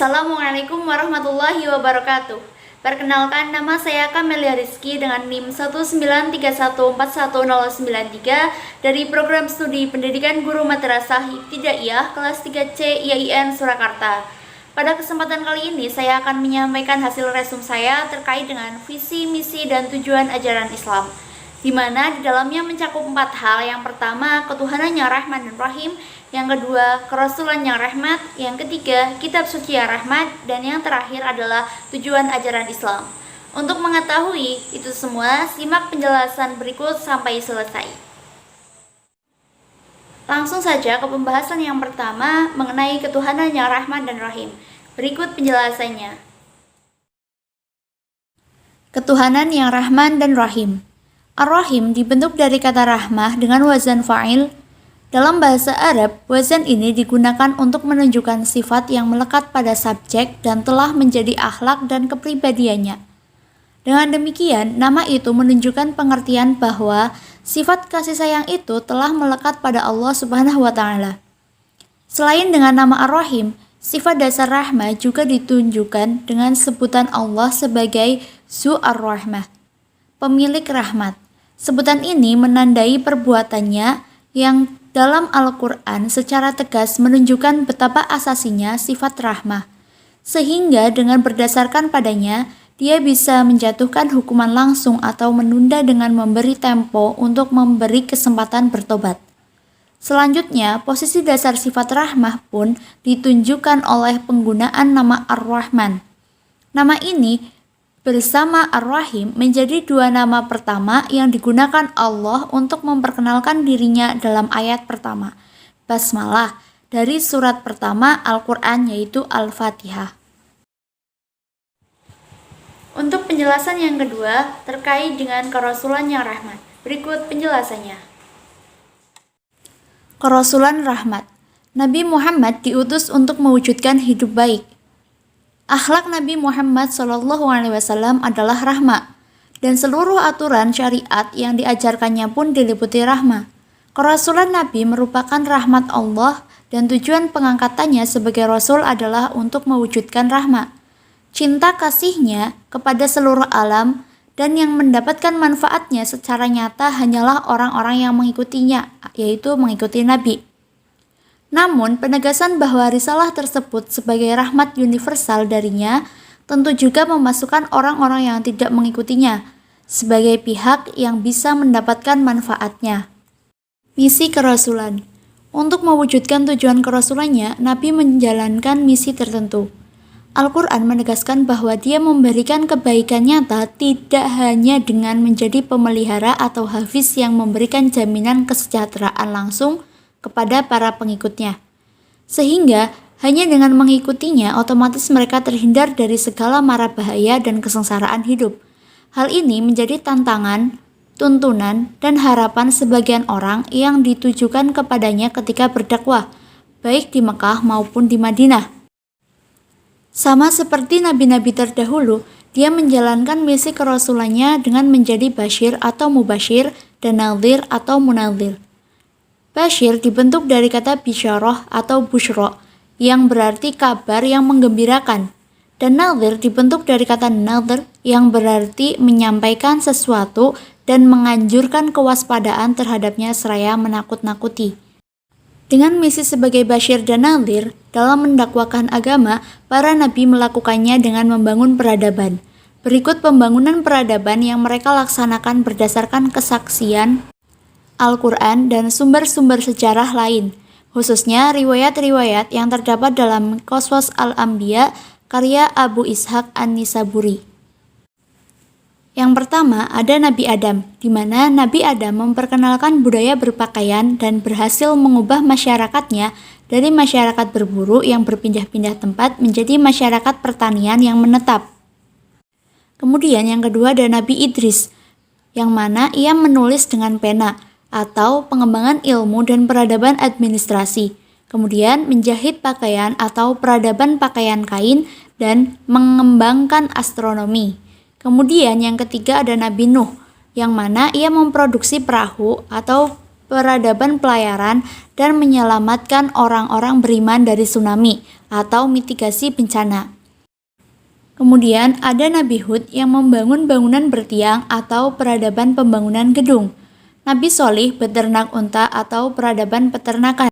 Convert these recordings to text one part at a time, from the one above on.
Assalamualaikum warahmatullahi wabarakatuh. Perkenalkan, nama saya Kamelia Rizky dengan NIM 193141093 dari Program Studi Pendidikan Guru Madrasah Ibtidaiyah kelas 3C IAIN Surakarta. Pada kesempatan kali ini saya akan menyampaikan hasil resum saya terkait dengan visi, misi, dan tujuan ajaran Islam, di mana di dalamnya mencakup 4 hal. Yang pertama, ketuhanan yang Rahman dan Rahim. Yang kedua, kerasulan yang rahmat. Yang ketiga, kitab suci yang rahmat. Dan yang terakhir adalah tujuan ajaran Islam. Untuk mengetahui itu semua, simak penjelasan berikut sampai selesai. Langsung saja ke pembahasan yang pertama mengenai ketuhanan yang Rahman dan Rahim. Berikut penjelasannya. Ketuhanan yang Rahman dan Rahim. Ar-Rahim dibentuk dari kata rahmah dengan wazan fa'il. Dalam bahasa Arab, wazan ini digunakan untuk menunjukkan sifat yang melekat pada subjek dan telah menjadi akhlak dan kepribadiannya. Dengan demikian, nama itu menunjukkan pengertian bahwa sifat kasih sayang itu telah melekat pada Allah Subhanahu wa Ta'ala. Selain dengan nama Ar-Rahim, sifat dasar rahmah juga ditunjukkan dengan sebutan Allah sebagai Zu Ar-Rahmah, pemilik rahmat. Sebutan ini menandai perbuatannya yang dalam Al-Quran secara tegas menunjukkan betapa asasinya sifat rahmah, sehingga dengan berdasarkan padanya, dia bisa menjatuhkan hukuman langsung atau menunda dengan memberi tempo untuk memberi kesempatan bertobat. Selanjutnya, posisi dasar sifat rahmah pun ditunjukkan oleh penggunaan nama Ar-Rahman. Nama ini bersama Ar-Rahim menjadi dua nama pertama yang digunakan Allah untuk memperkenalkan dirinya dalam ayat pertama, Basmalah, dari surat pertama Al-Quran yaitu Al-Fatihah. Untuk penjelasan yang kedua terkait dengan kerasulan yang rahmat, berikut penjelasannya. Kerasulan rahmat. Nabi Muhammad diutus untuk mewujudkan hidup baik. Akhlak Nabi Muhammad SAW adalah rahmah, dan seluruh aturan syariat yang diajarkannya pun diliputi rahmah. Kerasulan Nabi merupakan rahmat Allah, dan tujuan pengangkatannya sebagai Rasul adalah untuk mewujudkan rahmah. Cinta kasihnya kepada seluruh alam, dan yang mendapatkan manfaatnya secara nyata hanyalah orang-orang yang mengikutinya, yaitu mengikuti Nabi. Namun, penegasan bahwa risalah tersebut sebagai rahmat universal darinya tentu juga memasukkan orang-orang yang tidak mengikutinya sebagai pihak yang bisa mendapatkan manfaatnya. Misi kerasulan. Untuk mewujudkan tujuan kerasulannya, Nabi menjalankan misi tertentu. Al-Quran menegaskan bahwa dia memberikan kebaikan nyata tidak hanya dengan menjadi pemelihara atau hafiz yang memberikan jaminan kesejahteraan langsung kepada para pengikutnya, sehingga hanya dengan mengikutinya otomatis mereka terhindar dari segala mara bahaya dan kesengsaraan hidup. Hal ini menjadi tantangan, tuntunan, dan harapan sebagian orang yang ditujukan kepadanya ketika berdakwah, baik di Mekah maupun di Madinah. Sama seperti nabi-nabi terdahulu, dia menjalankan misi kerasulannya dengan menjadi basyir atau mubasyir dan nadhir atau munadhir. Basyir dibentuk dari kata bisyarah atau busyra yang berarti kabar yang menggembirakan, dan nadhir dibentuk dari kata nadhr yang berarti menyampaikan sesuatu dan menganjurkan kewaspadaan terhadapnya seraya menakut-nakuti. Dengan misi sebagai basyir dan nadhir dalam mendakwakan agama, para nabi melakukannya dengan membangun peradaban. Berikut pembangunan peradaban yang mereka laksanakan berdasarkan kesaksian Al-Quran dan sumber-sumber sejarah lain, khususnya riwayat-riwayat yang terdapat dalam Qasas Al-Anbiya karya Abu Ishaq An-Nisaburi. Yang pertama ada Nabi Adam, di mana Nabi Adam memperkenalkan budaya berpakaian dan berhasil mengubah masyarakatnya dari masyarakat berburu yang berpindah-pindah tempat menjadi masyarakat pertanian yang menetap. Kemudian yang kedua ada Nabi Idris, yang mana ia menulis dengan pena, atau pengembangan ilmu dan peradaban administrasi, kemudian menjahit pakaian atau peradaban pakaian kain, dan mengembangkan astronomi. Kemudian yang ketiga ada Nabi Nuh, yang mana ia memproduksi perahu atau peradaban pelayaran, dan menyelamatkan orang-orang beriman dari tsunami atau mitigasi bencana. Kemudian ada Nabi Hud yang membangun bangunan bertiang atau peradaban pembangunan gedung. Nabi Sholih beternak unta atau peradaban peternakan.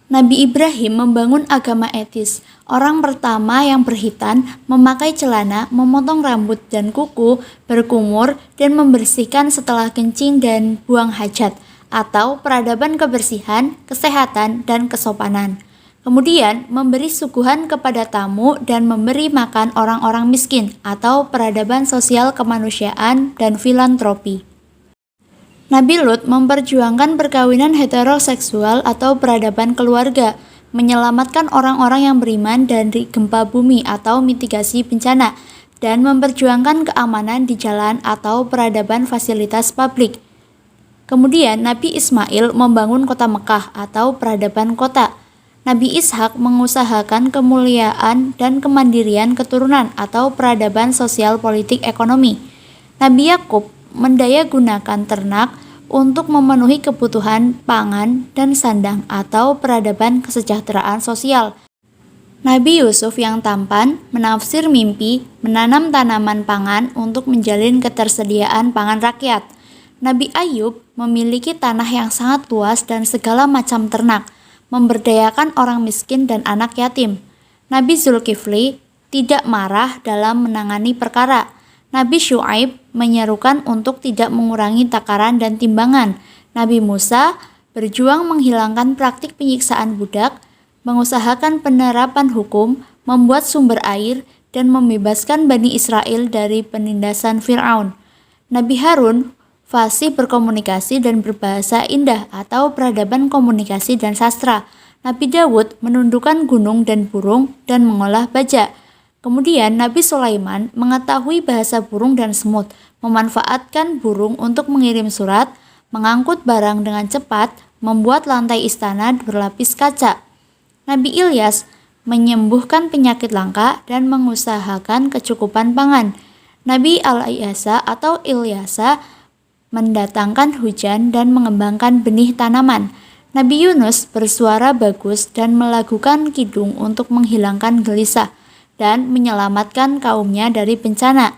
Nabi Ibrahim membangun agama etis. Orang pertama yang berhitan, memakai celana, memotong rambut dan kuku, berkumur, dan membersihkan setelah kencing dan buang hajat, atau peradaban kebersihan, kesehatan, dan kesopanan. Kemudian memberi suguhan kepada tamu dan memberi makan orang-orang miskin, atau peradaban sosial kemanusiaan dan filantropi. Nabi Lut memperjuangkan perkawinan heteroseksual atau peradaban keluarga, menyelamatkan orang-orang yang beriman dari gempa bumi atau mitigasi bencana, dan memperjuangkan keamanan di jalan atau peradaban fasilitas publik. Kemudian Nabi Ismail membangun kota Mekah atau peradaban kota. Nabi Ishak mengusahakan kemuliaan dan kemandirian keturunan atau peradaban sosial politik ekonomi. Nabi Yakub mendayagunakan ternak untuk memenuhi kebutuhan pangan dan sandang atau peradaban kesejahteraan sosial. Nabi Yusuf yang tampan menafsir mimpi, menanam tanaman pangan untuk menjalin ketersediaan pangan rakyat. Nabi Ayub memiliki tanah yang sangat luas dan segala macam ternak, memberdayakan orang miskin dan anak yatim. Nabi Zulkifli tidak marah dalam menangani perkara. Nabi Syuaib menyerukan untuk tidak mengurangi takaran dan timbangan. Nabi Musa berjuang menghilangkan praktik penyiksaan budak, mengusahakan penerapan hukum, membuat sumber air, dan membebaskan Bani Israel dari penindasan Fir'aun. Nabi Harun fasih berkomunikasi dan berbahasa indah atau peradaban komunikasi dan sastra. Nabi Dawud menundukkan gunung dan burung dan mengolah baja. Kemudian Nabi Sulaiman mengetahui bahasa burung dan semut, memanfaatkan burung untuk mengirim surat, mengangkut barang dengan cepat, membuat lantai istana berlapis kaca. Nabi Ilyas menyembuhkan penyakit langka dan mengusahakan kecukupan pangan. Nabi Al-Ilyasa atau Ilyasa mendatangkan hujan dan mengembangkan benih tanaman. Nabi Yunus bersuara bagus dan melakukan kidung untuk menghilangkan gelisah dan menyelamatkan kaumnya dari bencana.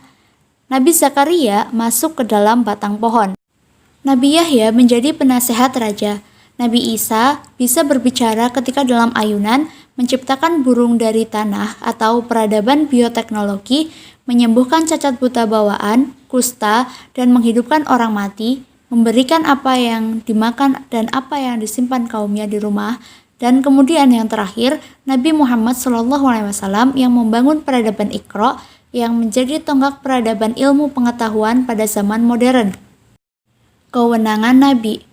Nabi Zakaria masuk ke dalam batang pohon. Nabi Yahya menjadi penasehat raja. Nabi Isa bisa berbicara ketika dalam ayunan, menciptakan burung dari tanah atau peradaban bioteknologi, menyembuhkan cacat buta bawaan, kusta, dan menghidupkan orang mati, memberikan apa yang dimakan dan apa yang disimpan kaumnya di rumah, dan kemudian yang terakhir, Nabi Muhammad SAW yang membangun peradaban Iqra yang menjadi tonggak peradaban ilmu pengetahuan pada zaman modern. Kewenangan Nabi.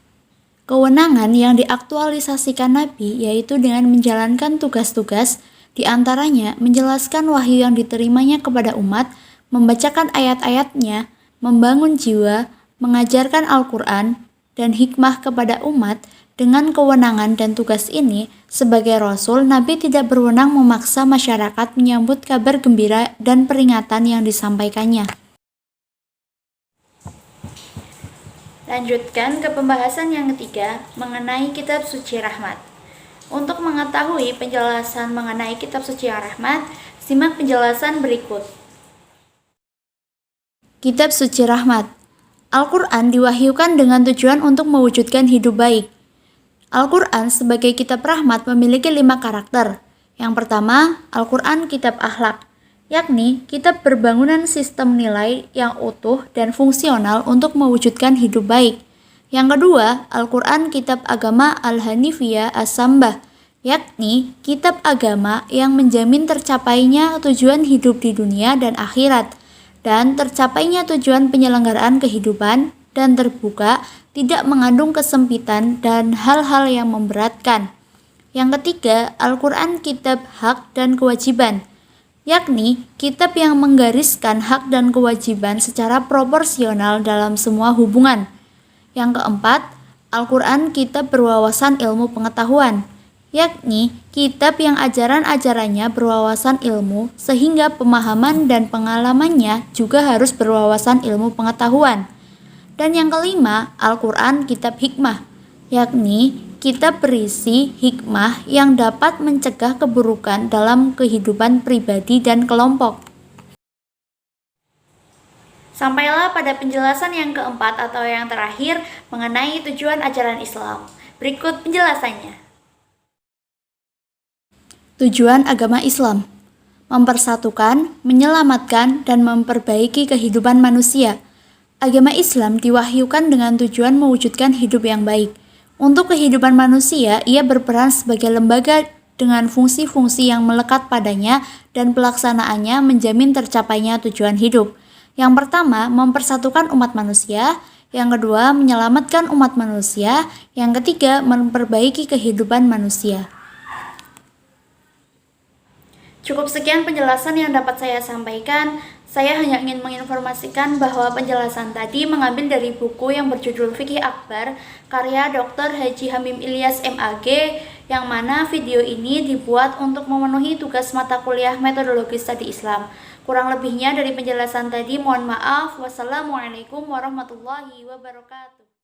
Kewenangan yang diaktualisasikan Nabi yaitu dengan menjalankan tugas-tugas, di antaranya menjelaskan wahyu yang diterimanya kepada umat, membacakan ayat-ayatnya, membangun jiwa, mengajarkan Al-Quran, dan hikmah kepada umat. Dengan kewenangan dan tugas ini, sebagai Rasul, Nabi tidak berwenang memaksa masyarakat menyambut kabar gembira dan peringatan yang disampaikannya. Lanjutkan ke pembahasan yang ketiga mengenai Kitab Suci Rahmat. Untuk mengetahui penjelasan mengenai Kitab Suci Rahmat, simak penjelasan berikut. Kitab Suci Rahmat. Al-Quran diwahyukan dengan tujuan untuk mewujudkan hidup baik. Al-Quran sebagai kitab rahmat memiliki 5 karakter. Yang pertama, Al-Quran kitab akhlak, yakni kitab berbangunan sistem nilai yang utuh dan fungsional untuk mewujudkan hidup baik. Yang kedua, Al-Quran kitab agama Al-Hanifiyah As-Sambah, yakni kitab agama yang menjamin tercapainya tujuan hidup di dunia dan akhirat, dan tercapainya tujuan penyelenggaraan kehidupan dan terbuka, tidak mengandung kesempitan dan hal-hal yang memberatkan. Yang ketiga, Al-Quran kitab hak dan kewajiban, yakni kitab yang menggariskan hak dan kewajiban secara proporsional dalam semua hubungan. Yang keempat, Al-Quran kitab berwawasan ilmu pengetahuan, yakni kitab yang ajaran-ajarannya berwawasan ilmu sehingga pemahaman dan pengalamannya juga harus berwawasan ilmu pengetahuan. Dan yang kelima, Al-Quran kitab hikmah, yakni kitab berisi hikmah yang dapat mencegah keburukan dalam kehidupan pribadi dan kelompok. Sampailah pada penjelasan yang keempat atau yang terakhir mengenai tujuan ajaran Islam. Berikut penjelasannya. Tujuan agama Islam: mempersatukan, menyelamatkan, dan memperbaiki kehidupan manusia. Agama Islam diwahyukan dengan tujuan mewujudkan hidup yang baik. Untuk kehidupan manusia, ia berperan sebagai lembaga dengan fungsi-fungsi yang melekat padanya dan pelaksanaannya menjamin tercapainya tujuan hidup. Yang pertama, mempersatukan umat manusia. Yang kedua, menyelamatkan umat manusia. Yang ketiga, memperbaiki kehidupan manusia. Cukup sekian penjelasan yang dapat saya sampaikan. Saya hanya ingin menginformasikan bahwa penjelasan tadi mengambil dari buku yang berjudul Fikih Akbar, karya Dr. Haji Hamim Ilyas MAG, yang mana video ini dibuat untuk memenuhi tugas mata kuliah Metodologi Studi Islam. Kurang lebihnya dari penjelasan tadi mohon maaf. Wassalamualaikum warahmatullahi wabarakatuh.